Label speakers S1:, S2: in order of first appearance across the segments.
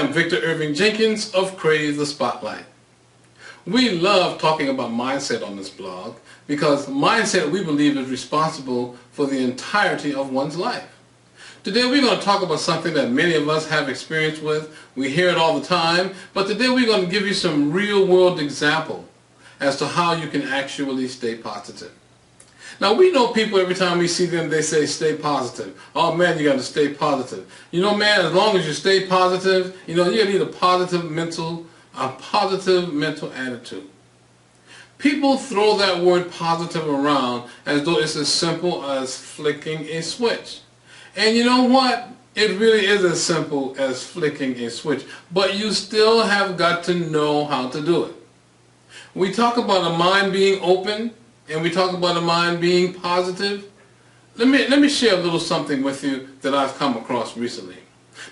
S1: am Victor Irving Jenkins of Crave The Spotlight. We love talking about mindset on this blog because mindset, we believe, is responsible for the entirety of one's life. Today we're going to talk about something that many of us have experience with. We hear it all the time, but today we're going to give you some real-world example as to how you can actually stay positive. Now, we know people, every time we see them, they say, stay positive. Oh, man, you got to stay positive. You know, man, as long as you stay positive, you know, you need a positive mental attitude. People throw that word positive around as though it's as simple as flicking a switch. And you know what? It really is as simple as flicking a switch. But you still have got to know how to do it. We talk about a mind being open, and we talk about a mind being positive. Let me share a little something with you that I've come across recently.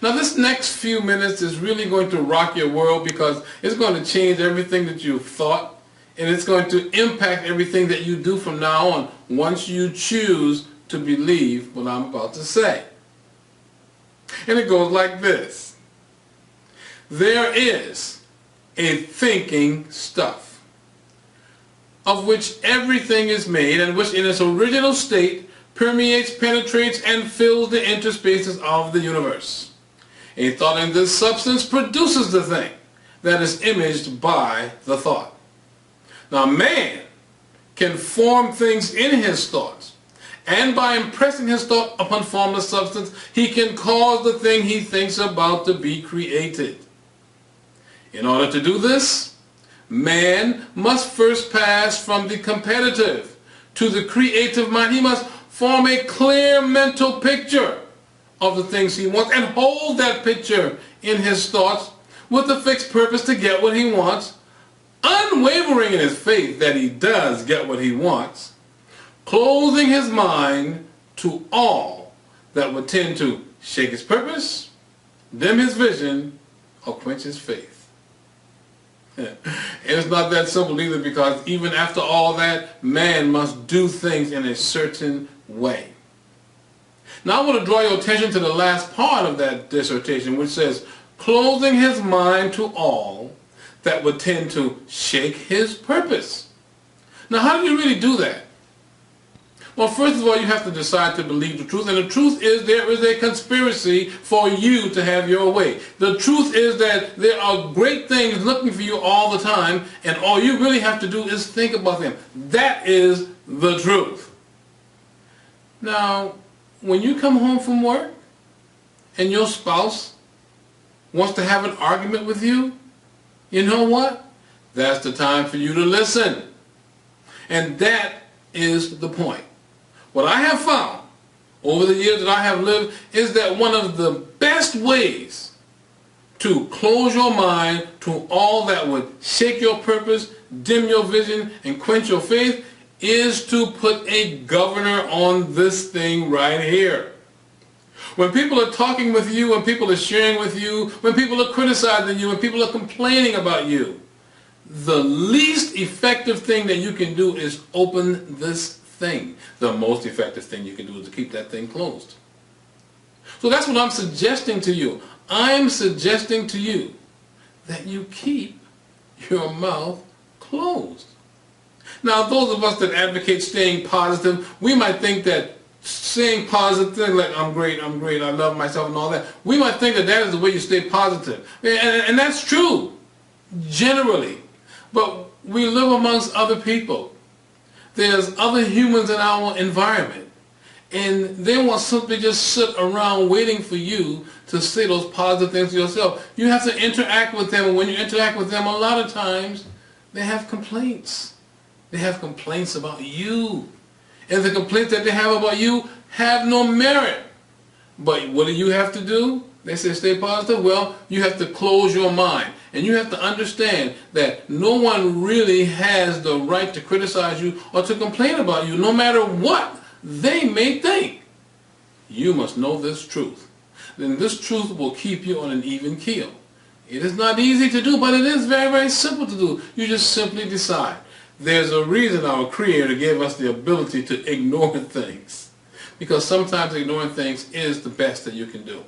S1: Now, this next few minutes is really going to rock your world because it's going to change everything that you've thought, and it's going to impact everything that you do from now on once you choose to believe what I'm about to say. And it goes like this. There is a thinking stuff of which everything is made, and which in its original state permeates, penetrates, and fills the interspaces of the universe. A thought in this substance produces the thing that is imaged by the thought. Now, man can form things in his thoughts, and by impressing his thought upon formless substance, he can cause the thing he thinks about to be created. In order to do this, man must first pass from the competitive to the creative mind. He must form a clear mental picture of the things he wants and hold that picture in his thoughts with the fixed purpose to get what he wants, unwavering in his faith that he does get what he wants, closing his mind to all that would tend to shake his purpose, dim his vision, or quench his faith. And it's not that simple either, because even after all that, man must do things in a certain way. Now I want to draw your attention to the last part of that dissertation, which says, closing his mind to all that would tend to shake his purpose. Now, how do you really do that? Well, first of all, you have to decide to believe the truth, and the truth is there is a conspiracy for you to have your way. The truth is that there are great things looking for you all the time, and all you really have to do is think about them. That is the truth. Now, when you come home from work and your spouse wants to have an argument with you, you know what? That's the time for you to listen. And that is the point. What I have found over the years that I have lived is that one of the best ways to close your mind to all that would shake your purpose, dim your vision, and quench your faith is to put a governor on this thing right here. When people are talking with you, when people are sharing with you, when people are criticizing you, when people are complaining about you, the least effective thing that you can do is open this thing. The most effective thing you can do is to keep that thing closed. So that's what I'm suggesting to you. I'm suggesting to you that you keep your mouth closed. Now, those of us that advocate staying positive, we might think that saying positive things like I'm great, I love myself and all that, we might think that that is the way you stay positive. And that's true, generally. But we live amongst other people. There's other humans in our environment, and they won't simply just sit around waiting for you to say those positive things to yourself. You have to interact with them, and when you interact with them, a lot of times they have complaints. They have complaints about you, and the complaints that they have about you have no merit. But what do you have to do? They say stay positive. Well, you have to close your mind. And you have to understand that no one really has the right to criticize you or to complain about you, no matter what they may think. You must know this truth. Then this truth will keep you on an even keel. It is not easy to do, but it is very, very simple to do. You just simply decide. There's a reason our Creator gave us the ability to ignore things. Because sometimes ignoring things is the best that you can do.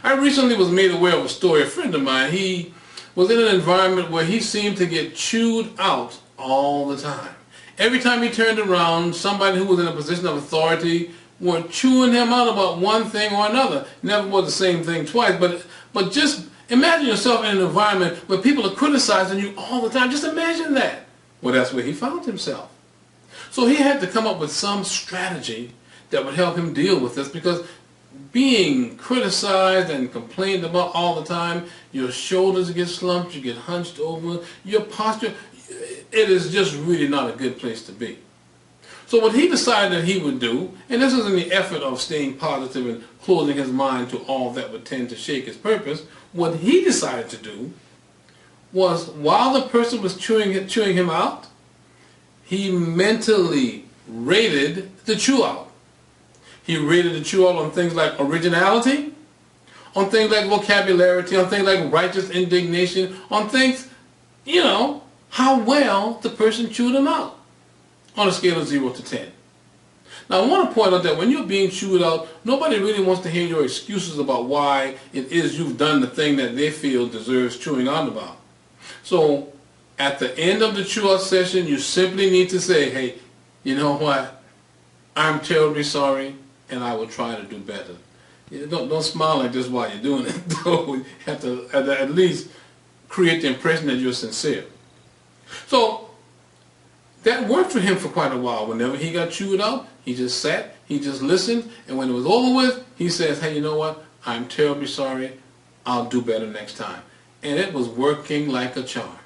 S1: I recently was made aware of a story. A friend of mine, he was in an environment where he seemed to get chewed out all the time. Every time he turned around, somebody who was in a position of authority were chewing him out about one thing or another. Never was the same thing twice, but just imagine yourself in an environment where people are criticizing you all the time. Just imagine that. Well, that's where he found himself. So he had to come up with some strategy that would help him deal with this, because being criticized and complained about all the time, your shoulders get slumped, you get hunched over, your posture, it is just really not a good place to be. So what he decided that he would do, and this was in the effort of staying positive and closing his mind to all that would tend to shake his purpose, what he decided to do was, while the person was chewing him out, he mentally rated the chew out. He rated the chew out on things like originality, on things like vocabulary, on things like righteous indignation, on things, you know, how well the person chewed him out on a scale of 0 to 10. Now I want to point out that when you're being chewed out, nobody really wants to hear your excuses about why it is you've done the thing that they feel deserves chewing out about. So at the end of the chew out session, you simply need to say, hey, you know what, I'm terribly sorry, and I will try to do better. You don't smile like this while you're doing it, though. You have to at least create the impression that you're sincere. So that worked for him for quite a while. Whenever he got chewed out, he just sat, he just listened, and when it was over with, he says, hey, you know what, I'm terribly sorry, I'll do better next time. And it was working like a charm.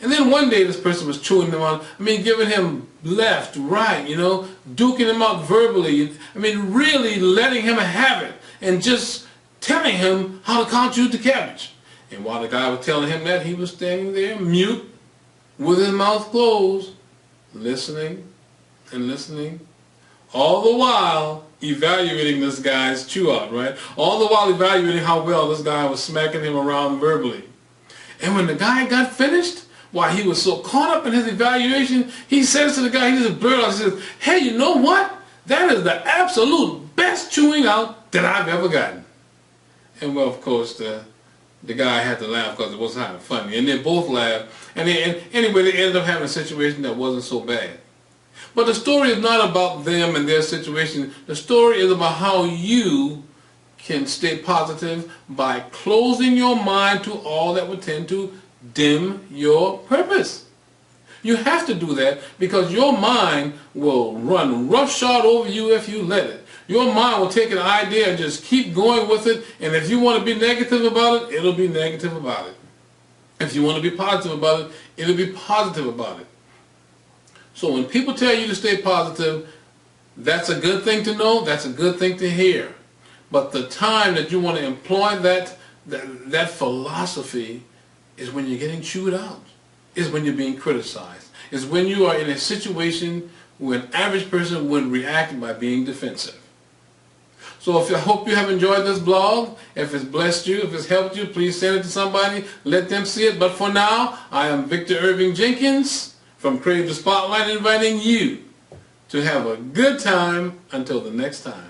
S1: And then one day this person was chewing him out, giving him left, right, duking him out verbally, really letting him have it, and just telling him how to count you the cabbage. And while the guy was telling him that, he was standing there mute, with his mouth closed, listening and listening, all the while evaluating this guy's chew out, right? All the while evaluating how well this guy was smacking him around verbally. And when the guy got finished, while he was so caught up in his evaluation, he says to the guy, he just blurted out, he says, hey, you know what? That is the absolute best chewing out that I've ever gotten. And well, of course, the guy had to laugh because it was kind of funny. And they both laughed. And anyway, they ended up having a situation that wasn't so bad. But the story is not about them and their situation. The story is about how you can stay positive by closing your mind to all that would tend to dim your purpose. You have to do that because your mind will run roughshod over you if you let it. Your mind will take an idea and just keep going with it, and if you want to be negative about it, it'll be negative about it. If you want to be positive about it, it'll be positive about it. So when people tell you to stay positive, that's a good thing to know, that's a good thing to hear. But the time that you want to employ that philosophy is when you're getting chewed out, is when you're being criticized, is when you are in a situation where an average person would react by being defensive. So I hope you have enjoyed this blog. If it's blessed you, if it's helped you, please send it to somebody, let them see it. But for now, I am Victor Irving Jenkins from Crave The Spotlight, inviting you to have a good time until the next time.